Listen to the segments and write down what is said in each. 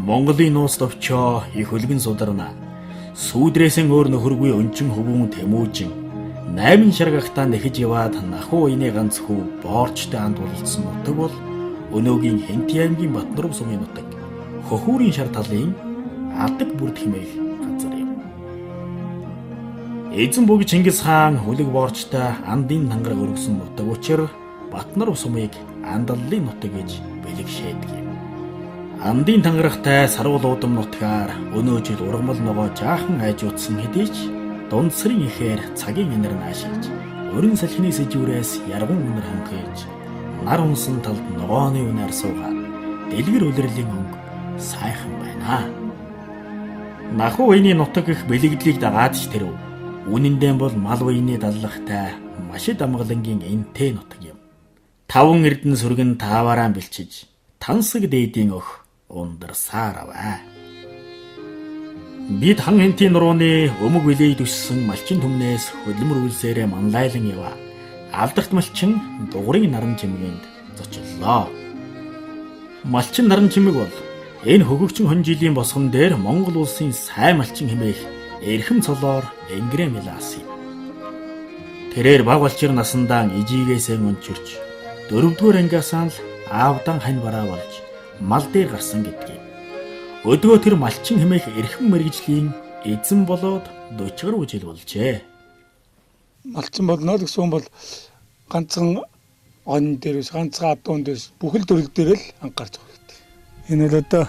Монголын нууц товчоо их хөлгөн сударна. Сүүдрээсэн өөр нөхөргүй өнчин хөвгүүн тэмүүжин 8 шаргахтаа нэхэж яваад нахуу ины ганц хүү боорчтой анд болцсон нутаг бол өнөөгийн Хэнти аймгийн Батнарв сумын нутаг. Хөхүүрийн шар талын алдаг бүрд хэмээх газар юм. Эзэн бог Чингис хаан хөлөг боорчтой андын тангараг өргөсөн нутаг учир Батнарв сумыг андаллын нутаг гэж бэлэгшээдэг юм. Андын тангарагтай сарвал удам нутгаар өнөө жил ургамал ногоо жаахан айжуудсан хэдий ч дунд сарын ихээр цагийн инэр наашилж өрн салхины сэжүүрээс ярган үнэр хангаж нар унсан талд ногооны үнээр суугаад дэлгэр улирлын өнгө сайхан байна. Нахуу уйны нутаг их бэлэгдлийг дагаад ч тэрв. Үнэндээ бол мал уйны даллахтай машид амгалангийн энтэй нутаг юм. Таван эрдэн сүргэн тааваараа бэлчиж тансаг дээдийн өх ундарсаар аваа. Бид хан Хэнтийн нурууны өмг билей төссөн малчин түмнээс хөдөлмөр үйлсээрээ манлайлан яваа. Алдарт малчин дугрын наран чимгэнд зочлоо. Малчин наран чимэг бол энэ хөгөгчн хон жилийн босгон дээр Монгол улсын сайн малчин хэмээх эрхэм цолоор энгрэмэлээс юм. Тэрээр баг балчир насандаа ижийгээсээ өнчөрч 4-р ангиасаа л аавдан хань бараа болж мал дээр гарсан гэдгийг. Өдгөө тэр малчин хэмээх эрхэм мэрэгжлийн эзэн болоод 40 гаруй жил болжээ. Малчин болно гэсэн бол ганцхан он дээрээс ганцхан адуун дээрээс бүхэл төрөл дээр л анхаарч байгаа хэрэгтэй. Энэ бол одоо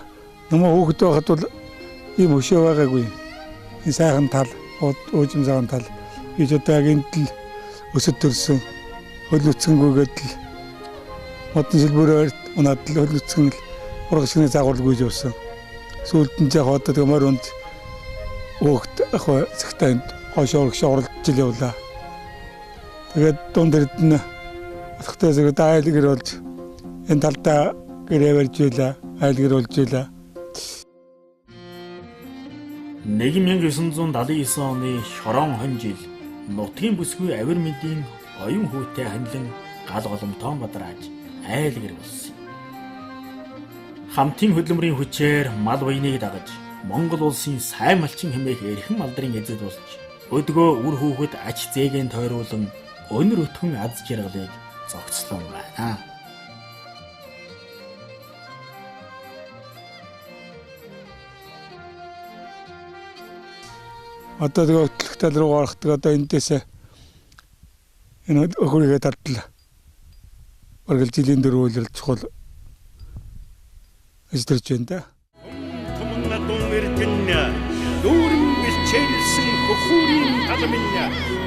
намаа хөөхд байхад бол ийм өшөө байгаагүй. Энэ сайхан тал, уужим цагаан тал гэж одоо яг энд л өсөд төрсөн хөлөцөнгүйгээд л модон шилбэрээр унаад л хөлөцгөн л урагшны загварлгүйж явсан. Сүүлд нь яг одоо тэгээ морь унд хөөхд ах цагтаа хойшоо урагш оролдож явлаа. Тэгээд дунд эрдэнэ алхтаа зэрэг айлгэр болж энэ талдаа гэрээ барьж байлаа, айлгэр болж байлаа. 1979 оны шорон хон жил нутгийн бүсгүй авир мэдийн оюун хүүтэй ханилан гал голомтон бадрааж айлгэр болсон. Хамтын хөдөлмөрийн хүчээр мал уйныг дагаж Монгол улсын сайн малчин хэмээх эрхэм алдрын эзэд болж өдгөө үр хүүхэд ач зээгийн тойруулан өнөр өтгөн аз жаргалыг зогцлон байна. Одоо тэгээ хөтлөх тал руу гарахдаг одоо эндээс энэ өхөрийгээ тардлаа. Баргал жилийн дөрөв үйлрэл чухал эсдэрч байна да. Томна дүүрдэнэ дүүрэн бэлчээрсэн хөхүүрийн таламынна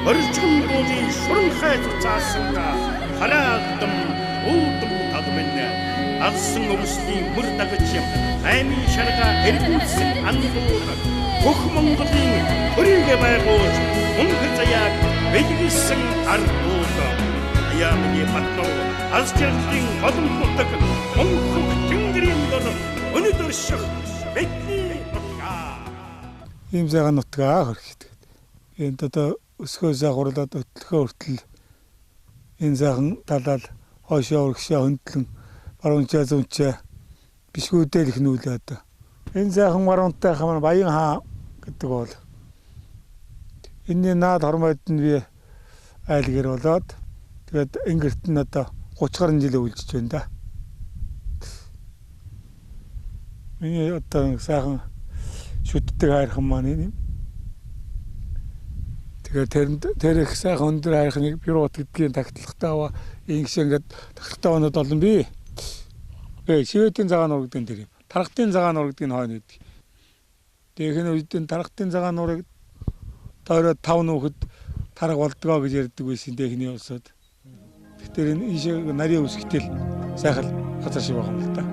орчгон дууны шуран хайц цаасанга хараадам уудам таламынна алсан өмслийн мөр дагаж аймын шарга эргүүлсэн андуур хөх Монголын хөрийгэ байгуулж мөнгө заяаг бэлгэлсэн ардууд яамны Батнарв алс жаргалын олон нутаг Монгол тэнгэрийн дорн өнөдөр ших бидний нутгаа. Ийм сайхан нутгаа хөрхийдэг. Энд одоо өсгөө загварлаад өтлөхөө хүртэл энэ сайхан талал хойшоо урагшаа хөндлөн баруунчаа зүүнчаа бишгүүдэл их нүүлээ одоо. Энэ сайхан баруунтай хамаа Баян хаан гэдэг бол энэний наад хормойд нь би айлгэр болоод тэгээд ингэрт нь одоо 30 гаруй жил үлжиж байна да. Миний одоо сайхан шүтдэг хайрхан маань юм. Тэгээд тэр их сайхан өндөр хайрхныг бюрот гэдгийн тагтлагатай аваа ингэж ингээд тагтлагатай оноод олон би. Шивэтийн цагаан урагдын тэр юм. Тархтын цагаан урагдын хойно гэдэг. Тэгэхний үедээ тархтын цагаан урагд тойроод 5 нөхөд тарга болдгоо гэж ярьдаг байсан дэхний улсууд. Тэгэхээр энэ ишээ нарийн үсгтэл сайхан газар шиг байгаа юм л да.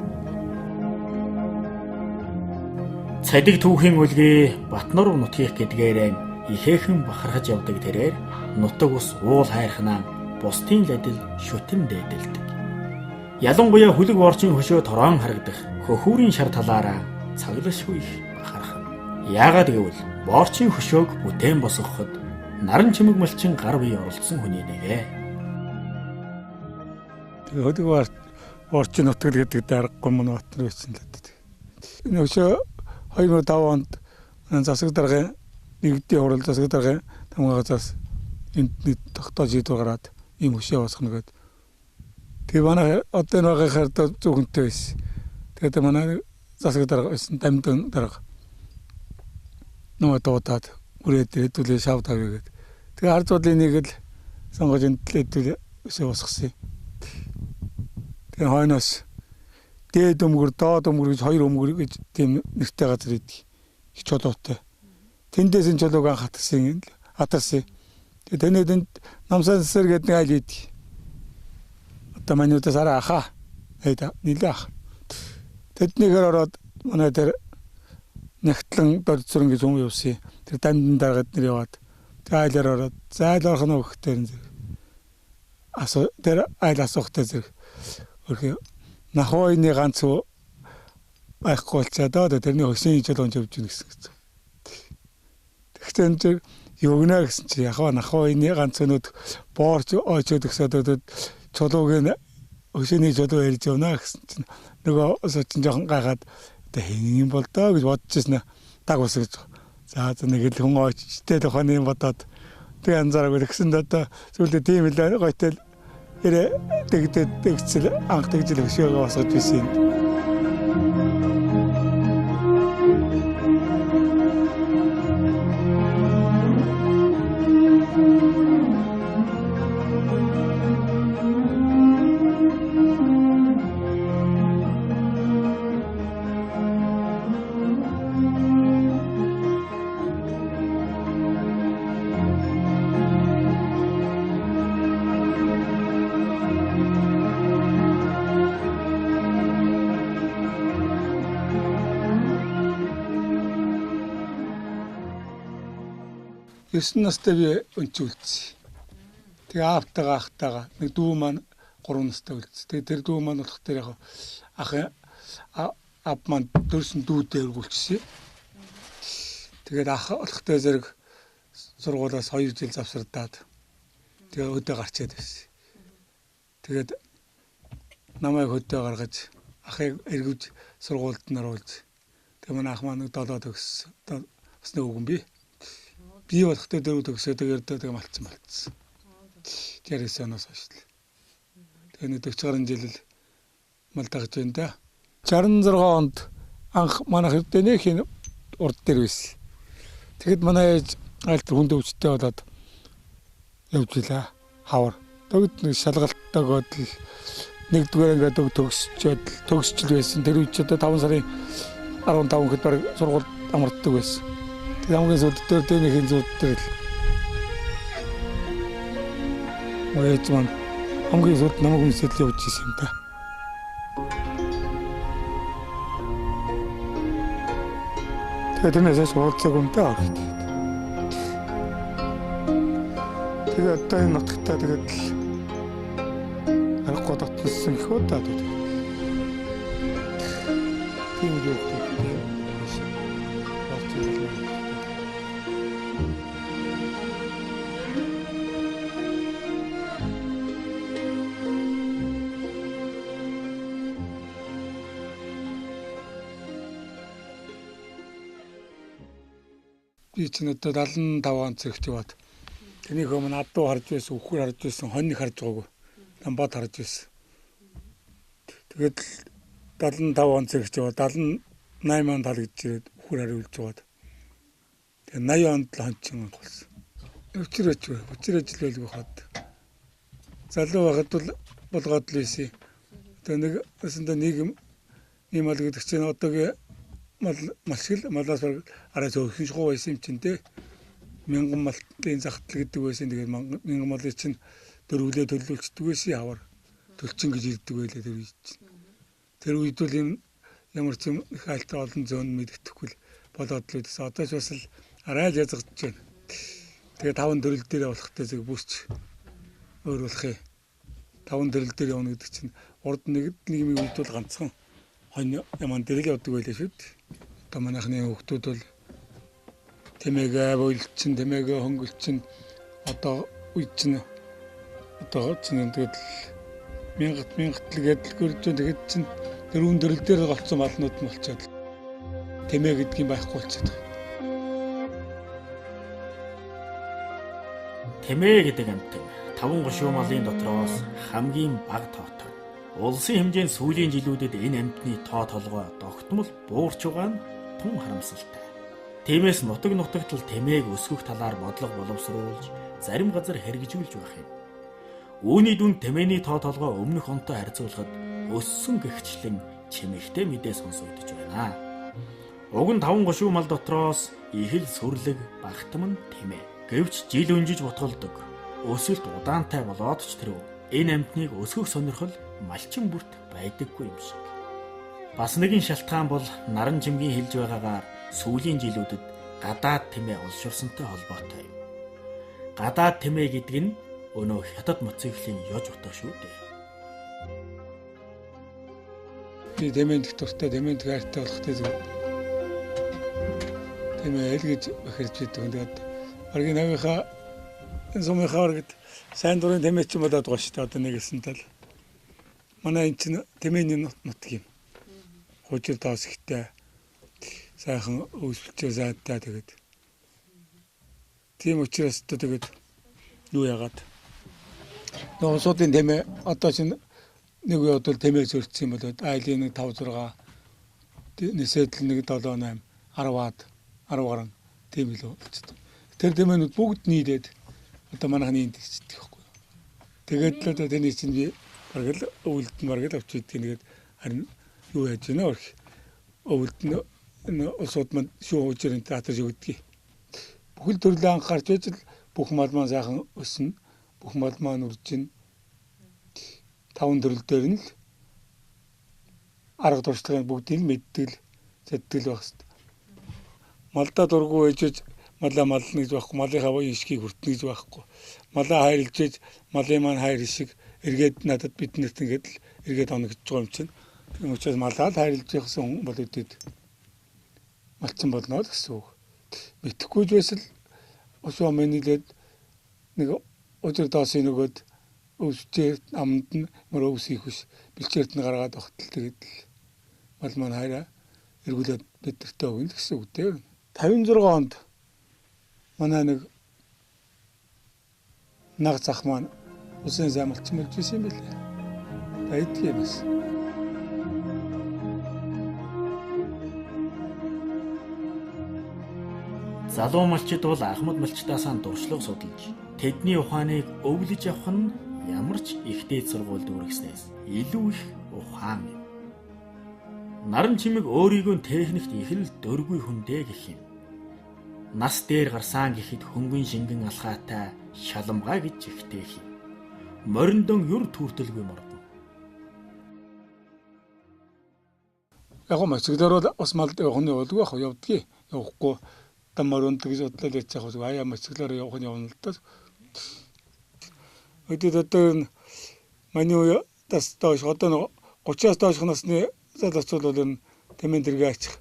Цадиг түүхийн үлгээ Батнарв нутгийнх гэдгээрээ ихээхэн бахархаж явдаг тэрээр нутаг ус уул хайрхнаа бусдын л адил шүтэн дээдэлдэг. Ялангуяа хөлөг орчин хөшөө торон харагдах хөхүүрийн шар талаараа цаглашгүй их бахархна. Яагаад гэвэл боорчин хөшөөг бүтээн босгоход наран чимэг малчин гар бие оролцсон хүний нэгэ. Тэгээ хөлөг орчин нутаг гэдэг даргагүй мөн Батнарв байсан л дээ. Өшөө 2005 онд засаг даргын нэгдлийн хурал засаг даргын тамгаагаас энд тогтоож идвэр гараад ийм хөшөө босгоно гэдэг. Тэгээ манай одоо энэ байгахаар зөвхөнтэй байсан. Тэгээд манай засаг дарга байсан дамдын дарга. Нөө дуудаад үрээд хэдүүлээ шав тавья гэдэг. Тэгээ ард зуудлын нэг л сонгож энтлээ өсөө босгосон. Тэгээ хойноос дээд өмгөр, доод өмгөр гэж хоёр өмгөр гэж тийм нэртэй газар идэг. Их чулуутай. Тэндээс энэ чулууг хатсан. Тэгээ тэнэдэнд намсан сэр гэдэг нэг айл идэг. Одоо манайдаас араа хаа. Эда нилээ ах. Тэднийгээр ороод манай тэр нэгтлэн дөрцөрн гэж юм явсан. Тэр дамдын даргаад нэр яваад айлаар ороод зайл орох нь өгөхтэй зэрэг. Тэр айл асуухтай зэрэг. Өөрхий нахойны ганц байхгүй болцоо доо тэрний хөсний чулуун явж гин гэсэн. Тэгсэн чинь юу гэнэ гэсэн чи яхаа нахойны ганц өнөд боорч очоод өгсөд чулууг өсөний чулуу ярьж явна гэсэн чинь нөгөө сочин жоохон гайхаад одоо хин юм бол доо гэж бодчихсон даг ус гэж. За нэг л хүн очтой тохооны юм бодоод тэг анзаараагүй тэгсэн одоо зүйлээ тийм л гойтой тэгцэл анх тэгжил хөшөөгөө босгож байсан. Ёсн настай би өнчүүлсэн. Тэгээ аавтайгаа ахтайгаа нэг дүү маань 3 настай үлдсэн. Тэгээ тэр дүү маань болох тэр яг ав маань дөрсөн дүүдээ өргүүлчихсэн. Тэгээд ах болохтой зэрэг сургуулиас 2 жил завсардаад тэгээ өдөө гарчээд байсан. Тэгээд намайг өдөө гаргаж ахыг эргэж сургуульд нь оруулж. Тэгээ манай ах маань 7 төгссөн. Бас нэг үгэн би. Би болохтой дөрөв төгсөө тэгээд малцсан. 60 оноос хойш. Тэгээ 40 гаруй жил л мал дагж байна да. 66 онд анх манай хэвдэнэ хин урд дээр байсан. Тэгэд манай ээж айлт хүнд өвчтэй болоод явж илаа. Хавар. Тэгд нэг шалгалтайгоод л нэгдүгээр ингээд төгсчл байсан. Тэр үуч одоо 5 сарын 15 хэд баг сургууль амрагддаг байсан. Хамгийн сүлдээр тэнийхэн зүудтэй л. Өөч маань хамгийн сүлд намайг үнсэл явж ирсэн юм да. Тэгээд тэрнээс суралцаг юм да. Тэгээд одоо энэ нутагтаа тэгээд л аргагүй татсан их удаа даа. Тийм үү. Би чинь одоо 75 он зэрэгч яваад тэнийг өмнө адуу харж байсан, үхэр харж байсан, хоньныг харж байгаагүй. Ламбад харж байсан. Тэгээд 75 он зэрэгч яваад 78 онд халагдж ирээд үхэр хариулж яваад. Тэгээд 80 онд л хоньчин болсон. Өчрөөж л байлгүй хаад. Залуу байхад бол болгоод л ийсэн. Тэгээд нэг өсөндө нийгэм ийм ал гэдэг чинь одоогийн малшил малаас арай зөөхөн шгуу байсан юм чинь те 1000 малтын захтал гэдэг байсан. Тэгээд 1000 малыг чинь дөрвөлөө төлөвлөлцдөг байсан хавар төлчин гэж ирдэг байлаа тэр үед чинь. Тэр үед бол энэ ямар ч юм их айлтаа олон зөөн мэддэхгүй л болоод л байсан. Одоо ч бас л арай л язгаж байна. Тэгээд 5 дөрөл дээр болохтой зэрэг бүсч өөр болох юм. 5 дөрөл дээр явна гэдэг чинь урд нэг юм үед бол ганцхан хонь яман дээр л явдаг байлаа шүү дээ. Одоо манайхны хүүхдүүд бол тэмээгээ бойлчин, тэмээгээ хөнгөлчин одоо үед чинь одоо чинь тэгээд мянгат л гээд л гөрж тэгээд чинь дөрвөн дөрөл дээр голцсон малнууд нь болчиход тэмээ гэдгийг байхгүй болчиход байгаа. Тэмээ гэдэг амьтан 5 гушуун малын дотроос хамгийн бага тоотой. Улсын хэмжээнд сүүлийн жилүүдэд энэ амьтны тоо толгой тогтмол буурч байгаа нь тун харамсалтай. Тиймээс нутаг нутагт тэмээг өсгөх талаар бодлого боловсруулж зарим газар хэрэгжүүлж байх юм. Үүний дүнд тэмээний тоо толгой өмнөх онтой харьцуулахад өссөн гэгчлэн чимэгтэй мэдээ сонсогдож байна. Уг нь 5 гушуун мал дотроос их л сүрлэг багтам нь тэмээ. Гэвч жил өнжиж ботголдог. Өсөлт удаантай болоод ч тэрв энэ амьтныг өсгөх сонирхол малчин бүрт байдаггүй юм шиг. Бас нэгэн шалтгаан бол наран жимгийн хэлж байгаагаар сүүлийн жилүүдэд гадаад тэмээ олширсантай холбоотой юм. Гадаад тэмээ гэдэг нь өнөө хятад моциклийн ёж утга шүү дээ. Би тэмээнд дуртай, тэмээнд хайртай болохтэй зүг. Тэмээ эл гэж бахирч идэг. Тэгээд оргийн авийнхаа сумынхаа оргид сайн дурын тэмээ ч юм болоод байгаа шүү дээ. Одоо нэгэсэн тал. Манай энэ чинь тэмээний нутг юм. Хожил тоос ихтэй. Сайхан өсөлтөө зайтай тэгээд. Тийм учраас тэгээд юу яагаад нөөсөдийн тэмээ одоо чинь нэг үе бодвол тэмээ зөрчсөн юм болоод айлын 1 5 6 нэсэдл 1 7 8 10-аад 10 гаруй тийм л болчихсон. Тэр тэмээнүүд бүгд нийлээд одоо манайхны энд гисдэг байхгүй. Тэгээд л одоо тэний чинь би бараг л өвөлд маргал авч идэх нэгэд харин юу яаж гинэ өрх өвөлд нь улсууд манд шүү хожирын театр өгдөг. Бүхэл төрлийн анхаарч байж л бүх мал маань сайхан өснө. Бүх мал маань үржин 5 төрөл дээр нь л арга туршлагын бүгдийг мэддэг л зэддэг л байх хэвээр. Малдаа дургу ээжж малаа мална гэж байхгүй, малынхаа буян ишгийг хүртнэ гэж байхгүй. Малаа хайрлж ээж малын маань хайр ишиг эргээд надад биднэрт ингээд л эргээд оногдож байгаа юм чинь. Тийм учраас малаа л хайрлж явахсан хүн бол үдэд малчин болно л гэсэн үг. Мэдхгүй ч байсан л өсөө мэнилээд нэг өдөр доосын нөгөөд өвсчээ амд нь мөр өвсөх хүс бэлчээрт нь гаргаад багтал тэгээд мал маань хайраа эргүүлээд бидэртээ өгнө гэсэн үг дээ. 56 онд манай нэг наг зах маань усын зам малчин болж байсан юм билээ. Байдгийн бас. Залуу малчид бол Ахмад малчдаасаа дуршлаг судалж тэдний ухааныг өвлөж явах нь ямар ч их дээд сургуульд үргэснээс илүү их ухаан юм. Наран чимэг өөрийгөө техникт их л дөрвгүй хүндээ гэх юм. Нас дээр гарсан гэхэд хөнгөн шингэн алхаатай шаламгай гэж ихтэй юм. Мориндон юр түүртэлгүй мордно. Яг мөцгөлөөр бас малд явахны болгүй ах явдгийг явахгүй даммарунд гэж бодлоо яж яг аяа мөцгөлөөр явах нь явна л да. Өдөртөө маний уу тас доош одоо 30-аас доош насны залуучууд бол энэ тэмээн дэргээ ачих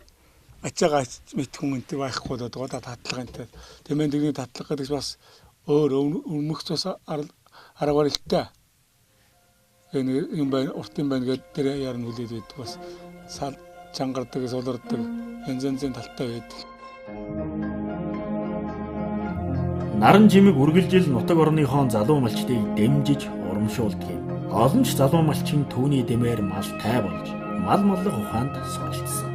ачаагаа мэд хүн энэ байхгүй болоод байгаа татлагынтай тэмээн дэргийн татлага гэдэг бас өөр өмнөх цус арга барилтай энэ юм байна уртын байна гэдэг тэр яран хүлээд байдаг бас сал чангардаг сулардаг янз янзын талтай байдаг. Наран жимэг үргэлжил нутаг орныхон залуу малчдыг дэмжиж урамшуулдаг юм. Олон ч залуу малчин түүний дэмээр малтай болж мал маллах ухаанд суралцсан.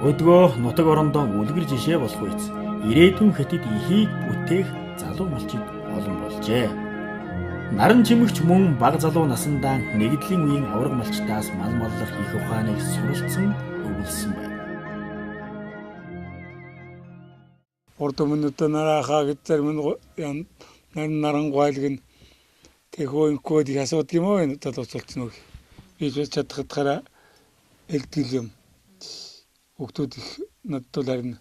Өдгөө нутаг орондоо үлгэр жишээ болох үйц ирээдүйн хэтэд ихийг бүтээх залуу малчид олон болжээ. Наран жимэгч мөн бага залуу насандаа нэгдлийн үеийн авраг малчтаас мал маллах их ухааныг суралцсан өвлсөн байна. Урд өмнөд нарахаа гэж зарим нь нарангуайлг нь тэхөө инкод их асуудаг юм уу энэ залуучулч нүг бийж чадхадгаараа элдэл юм хүүхдүүд их надад харин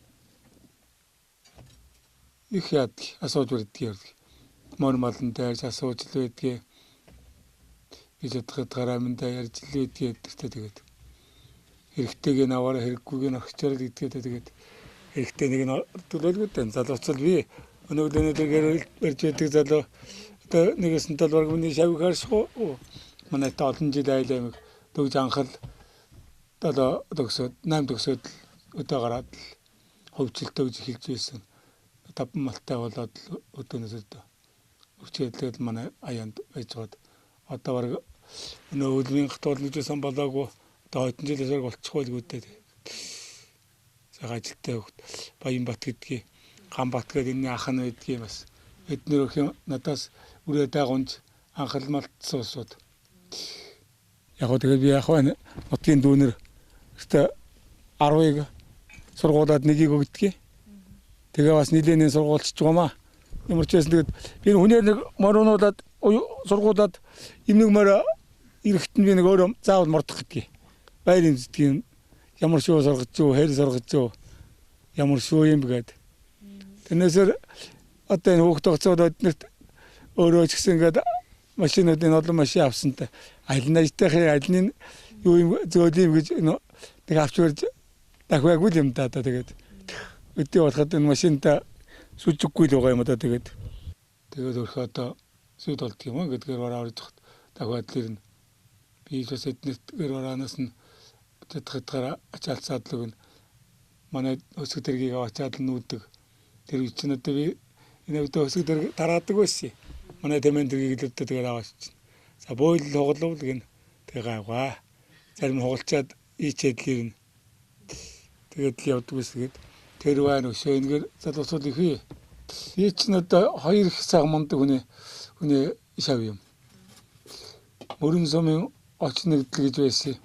их яд асууж үрдгийг мөр малн дээрс асууж л байдгийг бийж чадхадгаараа минь ярьж л байдгийг тэгээд хэрэгтэйг нь аваараа хэрэггүйг нь орчоор л гэдгээ тэгээд ихтэй нэг нь төлөөлгөд залуучал би өнөглөнө дээр барьж байдаг залуу одоо нэгсэн талбарг миний шавь харсгүй манай та олон жил айлаа төгж анхал одоо төгсөд 8 төгсөд өдөө гараад хөвчлөлтөө гэж хэлж байсан. 5 малтай болоод өдөөнөөс өдөө үрчээдлээд манай аяанд байж байгаад одоо бараг өнөө өлмийн гатуул гэж сан болоогүй одоо хэдэн жилээс болчихгүй л үүдээ. Цаг ажилттай хөвгт Баянбат гэдгийг Гамбат гэдэг энэ ах нь байдгийг бас эднэр өх надаас үрээ даагунж анхалмалтсан усуд. Яг гоо тэгээд би яг хаа нутгийн дүүнэр өстө 10-ыг сургуулаад нэгийг өгдөгий. Тэгээ бас нилээн сургуульч жугамаа. Ямар ч байсан тэгээд би хүнээр нэг морунуудад сургуулаад имнэг морь ирэхтэн би нэг өөрөө заавал мордох гэдгийг. Баярын зүтгийн ямар шүү сургаж юу, хэр сургаж юу, ямар шүү юм гээд. Тэрнээсээр одоо энэ хүүхд тогцоод эднэрт өөрөө ч гэсэн ингээд машинуудын олон машин авсантай аль найзтайхын альны юу юм зөөлөм гэж нэг авч барьж дахиагүй юм да тэгээд өдөө болоход энэ машинтай сүжиггүй л байгаа юм да тэгээд өөрөө одоо сүд болдго юм гэдгээр бараа орж дахиад л ирнэ. Би бас эднэрт гэр бараанаас нь тэтгэдгээр ачаалцаад л өгнө. Манай өсгө дэргийг аваачаад нүүдэг. Тэр үчин одоо би энэ өдөө өсгө дэрэг тараадаг байсан. Манай тэмэн дэргийг л өдөө тэгээд аваач. За бойл хоглол гин тэгээ гайваа. Зарим хоглчаад ичээд л ирнэ. Тэгээд л явдаг байсан. Тэр байна өшөө энэгээр залуусууд ихээ. Би ч надаа 2 их цаг мундаг хүний шав юм. Мөрөн сумын оч нэгдэл гэж байсан.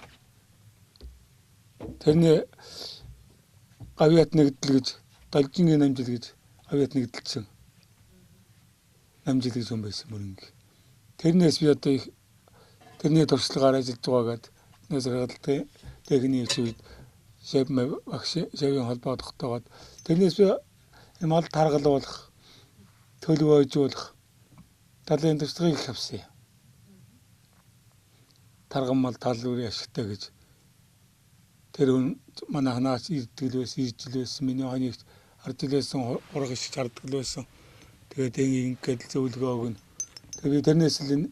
Тэрний гавьяат нэгдэл гэж Далжингийн намжил гэж гавьяат нэгдэлсэн. Намжил гэж юм байсан мөрөнг. Тэрнээс би одоо их тэрний туршлагаар ажиллаж байгаагаад нөөс гаргалтай техникийн үед шавын холбоо тогтоогоод тэрнээс би мал таргалуулах, төлөвөөжүүлэх талын туршлагыг авсан. Тарган мал талбарын ашигтай гэж тэр манай ханаас ирдэл байсан миний ханыг харж илсэн ураг шиг харддаг л байсан. Тэгээд ингээд зөвлөгөө өгнө. Тэгээд тэрнээс л энэ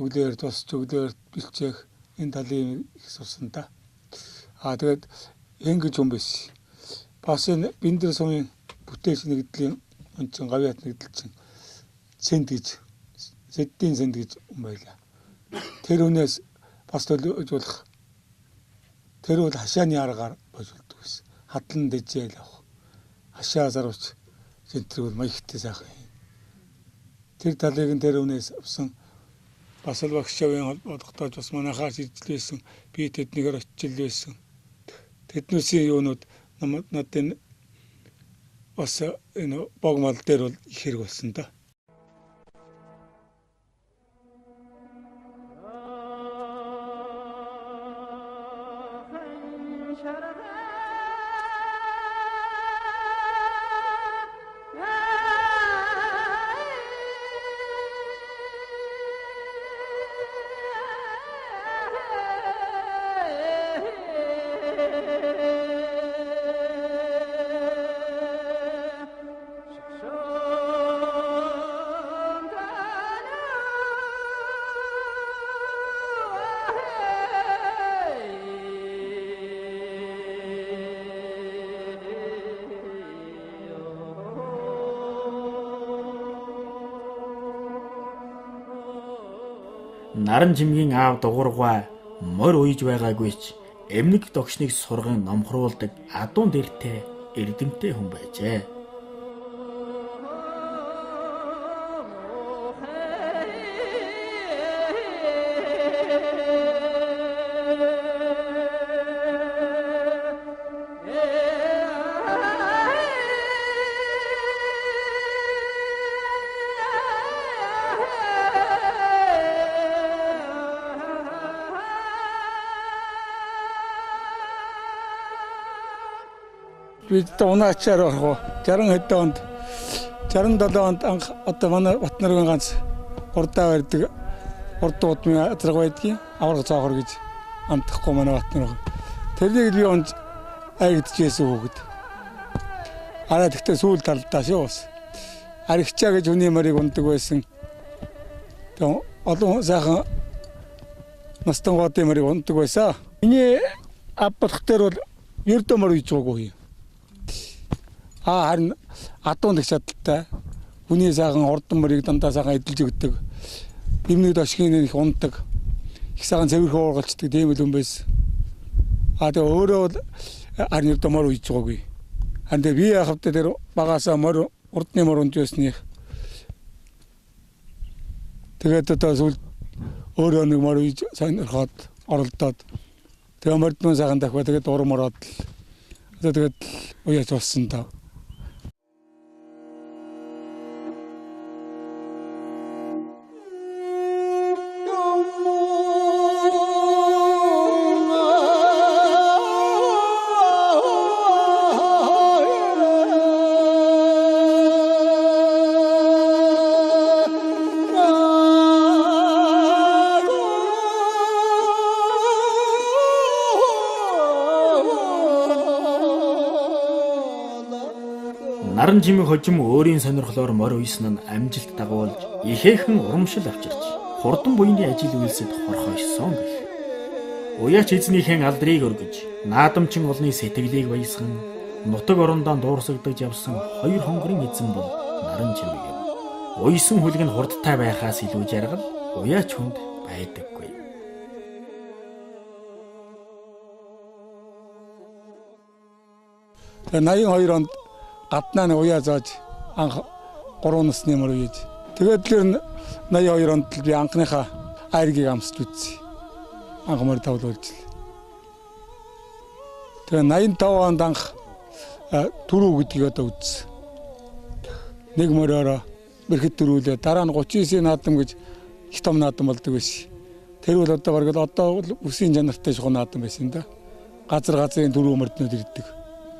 өглөөр тусч өглөөр бэлчээх энэ талын их сурсан та. Тэгээд ингэж юм биш. Бас энэ Бэндэр сумын бүтээч нэгдлийн онцон гавьяат нэгдэлчин сэнд гэж сэддийн сэнд гэж юм байлаа. Тэр үнээс бас төлөвлөх тэр бол хашааны аргаар болдог байсан. Хадлан дэжээл авах. Хашаа зарвч центр бол маягтай сайхан. Тэр талыг нь тэр үнээс авсан бас л багшаавын холбоо тогтоож бас манайхаас иржлээсэн. Би тэднийгээр очил байсан. Тэднүүсийн юунууд надад бас энэ богмал дээр бол их хэрэг болсон да. Наран жимгийн аав дугуйгаа морь уйж байгаагүй ч эмнэг догшныг сурган номхруулдаг адуун дэртэй эрдэмтэй хүн байжээ. Бид унаачаар орох 60 хэдэн онд 67 онд анх одоо манай Батнаргийн ганц урдаа барьдаг урд удмын азраг байдгийн авраг цаахар гэж амтахгүй манай Батнар. Тэрнийг би онж айгдчихсэн хүүхэд. Араа тэгтээ сүүл талдаа шүү бас. Аригчаа гэж хүний морийг ундаг байсан. Тэгээ олон сайхан настан годын морийг ундаг байсан. Миний ав болох дээр бол ердөө мөр үйж байгаагүй. Харин адуун их чадaltaй. Хүний сайхан ордон мөрийг дандаа сайхан эдэлж өгдөг. Имнүүд ашигын их ундаг. Их сайхан цэвэрхэн уургалцдаг тийм л хүн байсан. Тэгээ өөрөө бол харин ердөө мөр үйж байгаагүй. Харин би яхавтаа тэр багасаа мөр урдны мөр унжсных. Тэгээд одоо сүл өөрөө нэг мөр үйж сонирхоод оролдоод тэгээ мордмон сайхан дахиад тэгээд урмороод тэгээд уяаж болсон даа. Наран жимийн хожим өөрийн сонирхлоор морь уйсан нь амжилт дагуулж ихээхэн урамшил авчирч хурдан буйны ажил үйлсэд хорхойсон гэх. Уяач эзнийхэн алдрыг өргөж наадамчин олны сэтгэлийг баясган нутаг орондоо дуурсагдаж явсан хоёр хонгорын эзэн бол наран жимэг юм. Уйсан хүлэг нь хурдтай байхаас илүү жаргал уяач хүнд байдаггүй. Тэгээ 82 онд гаднаа нь уяа зааж анх 3 насны мөр үйж. Тэгээд л 82 онд би анхныхаа айргийг амсч үзье. Анх мөр тавлуулж. Тэгээд 85 онд анх түрүү гэдгийг одоо үзсэн. Нэг мөрөөрөө бэрхэд дөрүүлээ. Дараа нь 39 наадам гэж их том наадам болдог байсан. Тэр бол одоо бараг одоо үсгийн жанартай шугам наадам байсан да. Газрын дөрөв мөрднүүд ирдэг.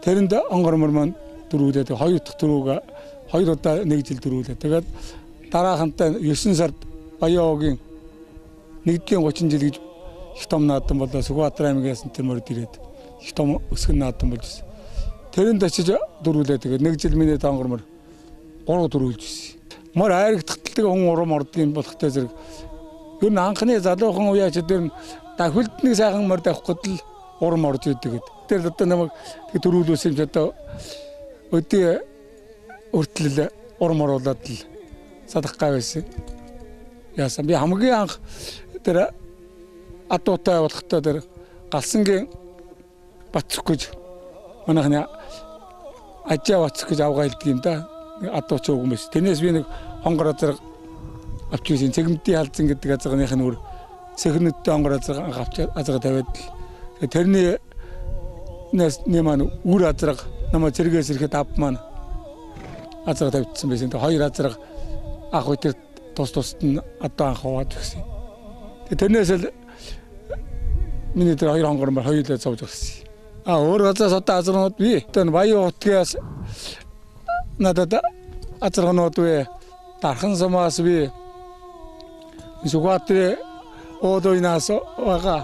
Тэрэнд онгор мөр маань дөрүүлээд хоёр дахь дөрөвг 2 удаа нэг жил дөрүүлээ. Тэгээд дараахантай 9 сард Баяогийн 1-30 жил гэж их том наадам болоо Сүхбаатар аймгаас тэр мөрд ирээд их том өсгөн наадам болж. Тэрэнд очиж дөрүүлээ. Тэгээд нэг жил миний онгор мөр 3 дөрүүлж ирсэн. Мөр айрагдталдаг хүн урам ордгийн болохтой зэрэг. Ер нь анхны залуухан уяач дээр нь дахилд нэг сайхан мөр тавих гэдэл урам орж идэг гэд. Тэр одоо намайг дөрүүлүүлсэн ч одоо өдөө өртлөл урам оруулаад л садахгай байсан. Яасан би хамгийн анх тэр адуутай болохтой тэр галсангийн Бацх гэж манайхны ажаа Бацх гэж авгаа хэлдэг юм да. Адууч өгөн байсан. Тэрнээс би нэг хонгор азар авч ирсэн. Цэгмдийн халзан гэдэг азаргынх нь өөр цэгнүүдтэй хонгор азар авч азар тавиад л тэрний нэмэн үр азар намайг зэрэгээс ирэхэд ав маань азар тавьчихсан байсан. Тэгээ хоёр азар ах үтер тус нь одоо анх хаваад өгсөн. Тэгээ тэрнээс л миний тэр хоёр хонгор маань хоёулаа зовж өгсөн. Өөр газраас одоо азарнууд би тэр Баян утгаас надад азарнууд вэ дархан самаас би Сүхбаатар одойнаас байгаа.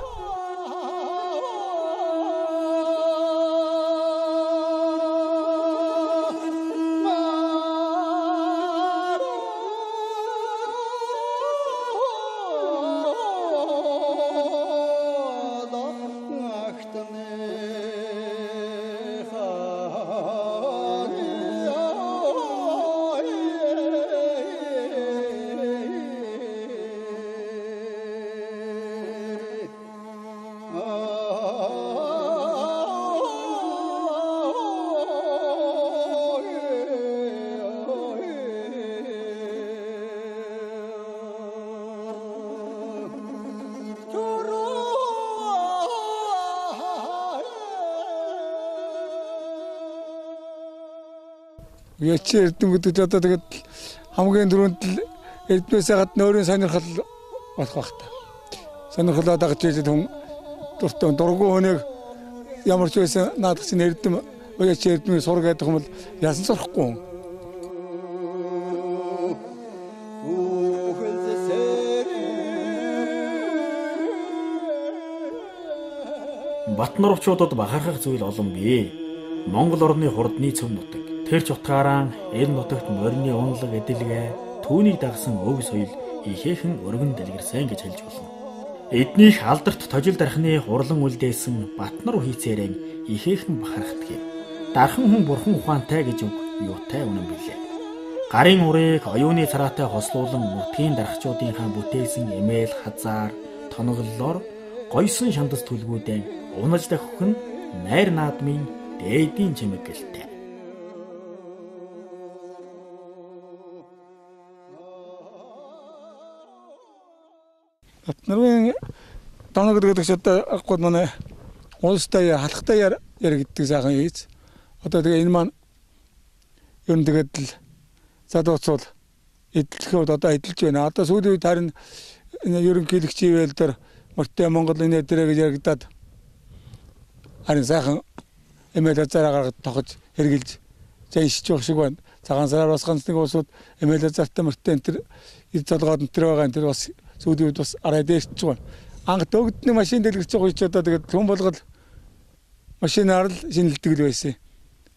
Яч эрдэм гэдэг одоо тэгээд хамгийн дөрөнд л эрдмээс гадна өөрийн сонирхол болох байх та. Сонирхолоо дагж ирээд хүн дургуй хүнийг ямар ч байсан наадах чинь эрдэм яч эрдмийн сур гэдэг юм бол ясан сурахгүй хүн. Батнарвчуудад бахархах зүйл олон бий. Монгол орны хурдны цөм нутаг. Тэр ч утгаараа энэ нутагт морины унлаг эдэлгээ түүнийг дагсан өв соёл ихээхэн өргөн дэлгэрсэн гэж хэлж болно. Эднийх алдарт тожил дархны хурлан үлдээсэн Батнар хийцээрэн ихээхэн бахархдаг. Дархан хүн бурхан ухаантай гэж үг юутай үнэн билээ. Гарын урыг оюуны цараатай хослуулан нутгийн дархчуудынхаа бүтээсэн эмээл хазаар тоноглолоор гойсон шандас түлгүүдэн унаж дахих нь найр наадмын дээдийн чимэг гэлтэй. Батнарын тоног гэдэг ч одоо агууд манай улстай халахтай яар гэдэг сайхан ийз. Одоо тэгээ энэ маань ер нь тэгээд л задууцвал эдлэхэд одоо эдэлж байна. Одоо сүүлийн үед харин энэ ерөнхийлөгч ивэл дээр Морьтой Монгол энэ дээр гэж яригадаад харин сайхан эмээл хазаараа гаргаж тохож хэрглэж зэншиж явах шиг байна. Цагаан сараар бас ганц нэг улсууд эмээл хазаартай Морьтой энэ төр эд залгаад энэ төр байгаа энэ төр бас сүүлийн үед бас арай дээрч байгаа. Анх дөгдний машин дэлгэрч байгаа ч одоо тэгээд хүн болгол машинаар л шинэлдэг л байсан.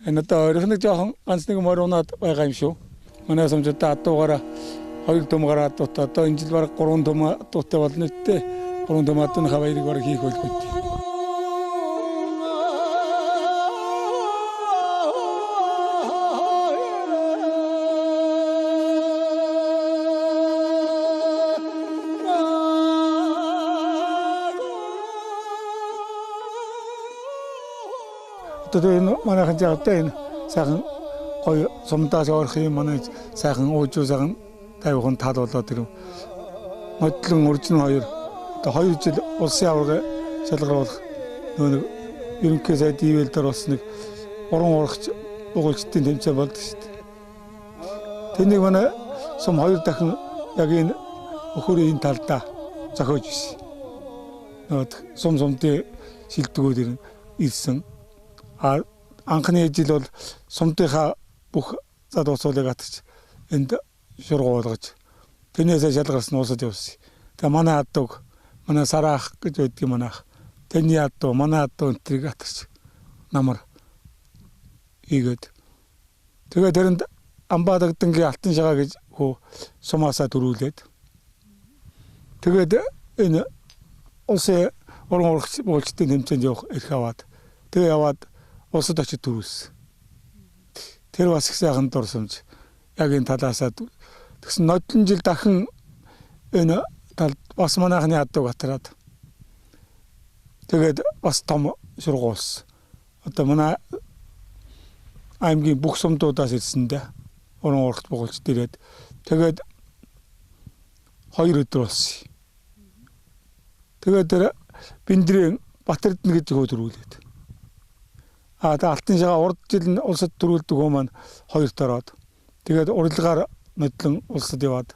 Энэ одоо ойрхон жоохон ганц нэг морь унаад байгаа юм шүү. Манай самжуудаа адуугаараа 2 думгаараа одоо энэ жил бараг 3 дум дуутай болно үтээ. 3 дум адууны хаваарыг бараг хийх байлгүй. Одоо энэ манайхан жаатай энэ сайхан гоё сумдаас орох юм манай сайхан уужуу сайхан тавихын тал болоод тэр модлон уржин хоёр одоо 2 жил улсын аварга шалгаруулах нэг ерөнхий сайд ивэл дээр бас нэг уран урагч угуулчдын тэмцээн болдог шүү дээ. Тэнийг манай сум 2 дахин яг энэ өхөрийн талдаа зохиож ирсэн. Сумдын шилдэгүүд ирсэн. Анхны жил бол сумдынхаа бүх задууцуулыг атгаж энд шургуулгаж тэрнээсээ шалгарсан улсад явсан. Тэгээ манай адууг манай сараах гэж байдгийг манайх тэрний адуу манай адуу энтрийг атгаж намар хийгээд тэгээ тэрэнд Амбаадагдангийн алтан шагаа гэж хөө сумаасаа төрүүлээд тэгээд энэ улсын уран урагч буулчдын тэмцээнд явах эрх аваад тэгээ яваад улсад очиж төрүүлсэн. Тэр бас их сайхан дурсамж. Яг энэ талаасаа тэгсэн нодлон жил дахин энэ тал бас манайхны адууг атраад тэгээд бас том сургуулсан. Одоо манай аймгийн бүх сумдуудаас ирсэндээ уран урагч буулчд ирээд тэгээд 2 өдөр болсон. Тэгээд тэр Биндрийн Батэрдэн гэж хөөдрүүлээд алтан шагаа урд жил улсад төрүүлдэг хүмүүс маань 2 дороод тэгээд урилгаар нодлон улсад яваад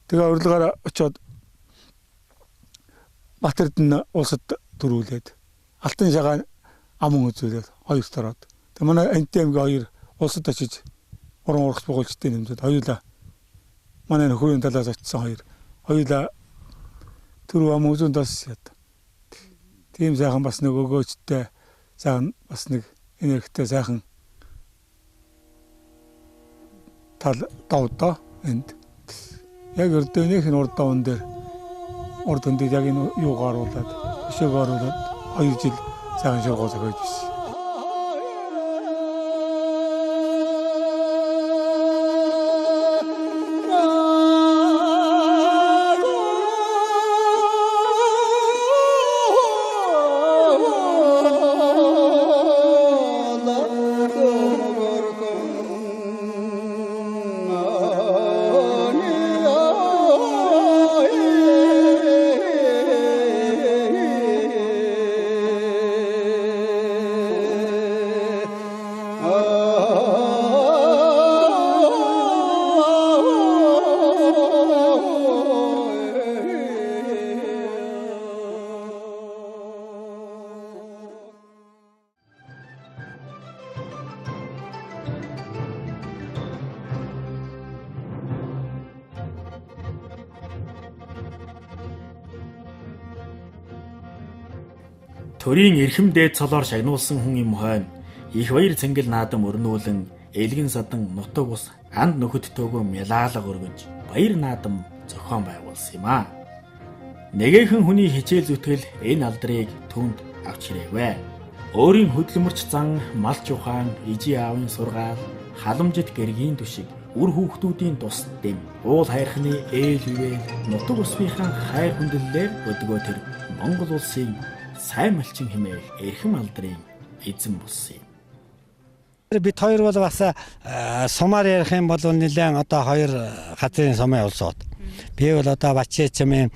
тэгээ урилгаар очиод Батэрдэн улсад төрүүлээд алтан шагаа амун үзүүлээд 2 дороод тэгээ манай антемгийн 2 улсад очиж уран урагч буулчдын нэмзэд хоёулаа манай нөхөрийн талаас очсон 2 хоёулаа түрүү амун үзүүнд бас яд. Тийм сайхан бас нэг өгөөжтэй сайхан бас нэг энергитэй сайхан тал давдаа энд яг өрдөөнийх нь урд давн дээр урд өндөд яг энэ юугаар оруулаад өшөөгөр оруулаад 2 жил сайхан шургуул зохиож ирсэн. Төрийн эрхэм дээд цолоор шагнуулсан хүн юм хойно их баяр цэнгэл наадам өрнүүлэн элгэн садан нутаг ус анд нөхөд төөгөө мялаалга өргөж баяр наадам зохион байгуулсан юм а. Нэгэхэн хүний хичээл зүтгэл энэ алдрыг түүнд авч ирээвэ. Өөрийн хөдөлмөрч зан, малч ухаан, ижи аавын сургаал, халамжит гэргийн түшиг, үр хүүхдүүдийн тус дэм, уул хайрхны ээл ивэл, нутаг усныхан хайр хүндлэлээр өдгөө тэр Монгол улсын сайн малчин хэмээх эрхэм алдрын эзэн болсон юм. Бид хоёр бол бас сумаар ярих юм бол нэлээд одоо хоёр газрын сумын улсууд. Би бол одоо Бачаачмын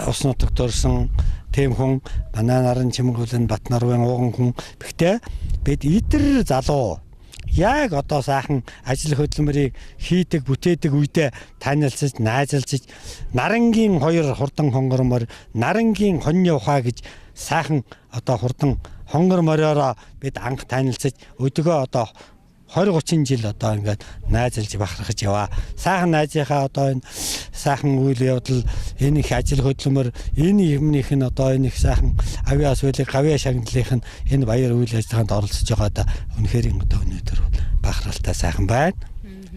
ус нутагт төрсэн тэм хүн, манай нарын Чимгүлэн, Батнарвын ууган хүн. Гэхдээ бид идэр залуу яг одоо сайхан ажил хөдөлмөрийг хийдэг, бүтээдэг үедээ танилцж, найзалж, нарангийн хоёр хурдан хонгормор, нарангийн хоньны ухаа гэж сайхан одоо хурдан хонгор мориороо бид анх танилцж өдгөө одоо 20-30 жил одоо ингээд найзалж бахархаж яваа. Сайхан найзынхаа одоо энэ сайхан үйл явдал, энэ их ажил хөдөлмөр, энэ юмнийх нь одоо энэ их сайхан авиа асуулыг гавья шагналынх нь энэ баяр үйл ажиллагаанд оролцож байгаа да үнэхээр одоо өнөөдөр бахархалтай сайхан байна.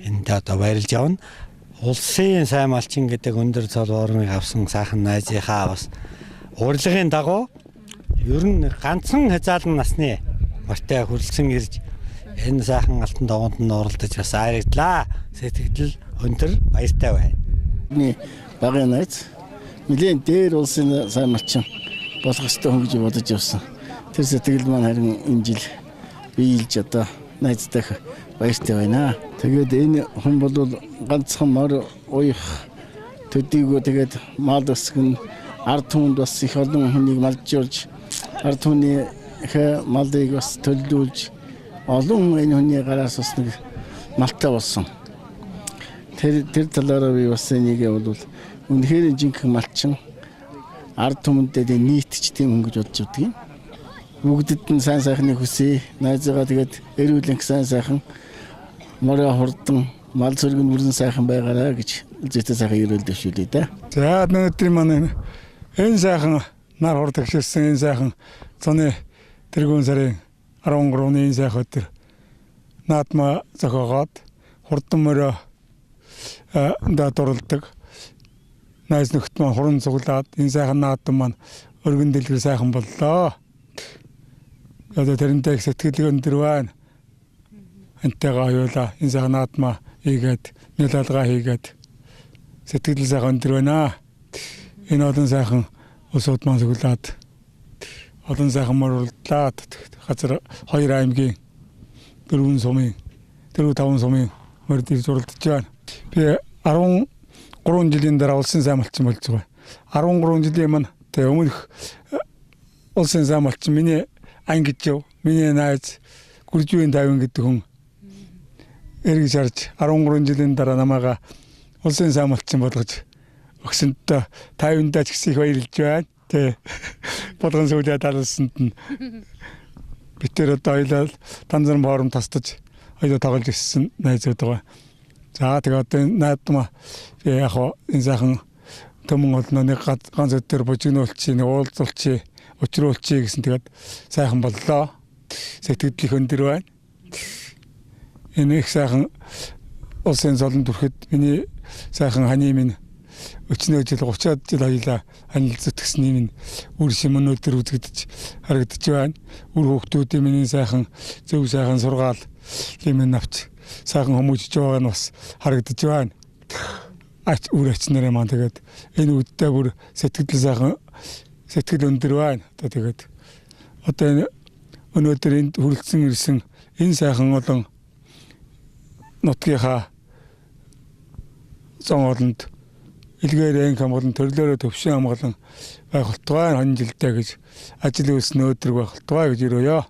Энд одоо баярлж явна. Улсын сайн малчин гэдэг өндөр цол уурмыг авсан сайхан найзынхаа бас урилгын дагуу ер нь ганцхан хязаалан насны мартай хүрэлцэн ирж энэ сайхан алтан давуунд нь оролдож бас айрагдлаа. Сэтгэл өндөр баяртай байна. Миний багын найз нэгэн дээр улсын сайн малчин болох ёстой хүн гэж бодож явсан. Тэр сэтгэл маань харин энэ жил биелж одоо найзтай баяртай байна. Тэгээд энэ хүн бол ганцхан мөр уях төдийгөө тэгээд мал өсгөн ард түмэнд бас их олон хүнийг малжуулж ард түмний малыг бас төлөвлөж олон энэ хүний гараас бас нэг малтай болсон. Тэр талаараа би бас энийг бол үнэхээр жинхэнэ малчин ард түмэндээ нийтч тийм хүн гэж бодож байдаг юм. Бүгдэд нь сайн сайхны хүсье, найзгаа тэгээд эрүүлэн сайн сайхан мороо хурдан мал цэргэн бүрэн сайхан байгаараа гэж зүйтэй сайхан ерөөл дэвшүүлээ дээ. За өнөөдрийн манай энэ сайхан нар хурд гişсэн энэ сайхан зуны тэргүүн сарын 13-ны энэ сайхан өдөр наадмаа зохиогоод хурдан мороо дурлдаг найз нөхд маань хуран цуглаад энэ сайхан наадам маань өргөн дэлгэр сайхан боллоо. Одоо тэрнтэй их сэтгэл өндөр байна. Энтэйгээ аюулаа энэ сайхан наадмаа хийгээд нөлөөлгөө хийгээд сэтгэл сайхан өндөр байна. Энэ олон сайхан улсууд маань цуглаад олон сайхан моролдлаад газар 2 аймгийн 4 сумын 4-5 сумын морд ирж уралдаж байна. Би 13 жилийн дараа улсын сайн малчин болж байгаа. 13 жилийн маань тэг өмнөх улсын сайн малчин миний ангижв, миний найз Гүржүүн Давин гэдэг хүн эргэж харж 13 жилийн дараа намайга улсын сайн малчин болгож өгсөнтэй 50-ндаа ч гэсэн их баярлж байна. Тэ болгон сүлээ дараалсанд нь бид тэр одоо ойлоо танзан форум тастаж ойлоо тоглож ирсэн найзууд байгаа. За тэгээ одоо наадмаа яг энэ сайхан төмөн олно нэг ганц өдөр бужигнуулчих, нэг уулзуулчих, учруулчих гэсэн тэгээд сайхан боллоо. Сэтгэл их өндөр байна. Энэ их сайхан улсын золон төрөхөд миний сайхан ханы минь өчнөө жил 30-аад жил хоёлаа ханил зүтгэсний минь үр шим өнөөдөр үзэгдэж харагдаж байна. Үр хүүхдүүдийн миний сайхан зөв сайхан сургаал хэмээн авч сайхан хүмүүжиж байгаа нь бас харагдаж байна. Үр ач нараа маань тэгээд энэ үедээ бүр сэтгэл сайхан сэтгэл өндөр байна. Тэгээд одоо энэ өнөөдөр энд хүрэлцэн ирсэн энэ сайхан олон нутгийнхаа зон олонд илгээр энх хамгаалан төрлөөрөө төвшин хамгаалан байх болтугай хон жилдээ гэж ажил үйлс нөөдрөг байх болтугай гэж өрөөё.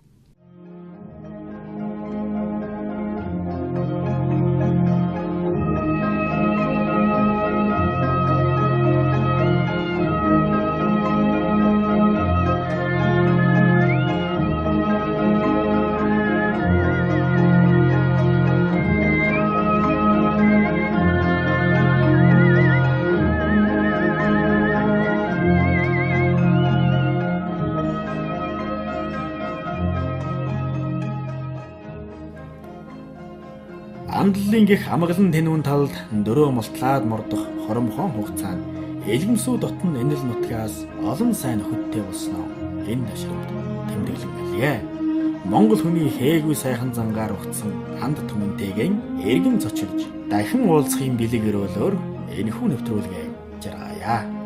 Амдлын гих амгалан тэнүүн талд дөрөө мултлаад мордох хоромхон хугацаанд Элгэмсүү дотн энэл нутгаас олон сайн нөхөдтэй болсноо энэ ташрамд тэмдэглэн гэлье. Монгол хүний хээгүй сайхан зангаар ухсан анд түмэнтэйгэн эргэн зочилж дахин уулзахын бэлэг өрөөлөөр энэхүү нэвтрүүлгээ жаргая.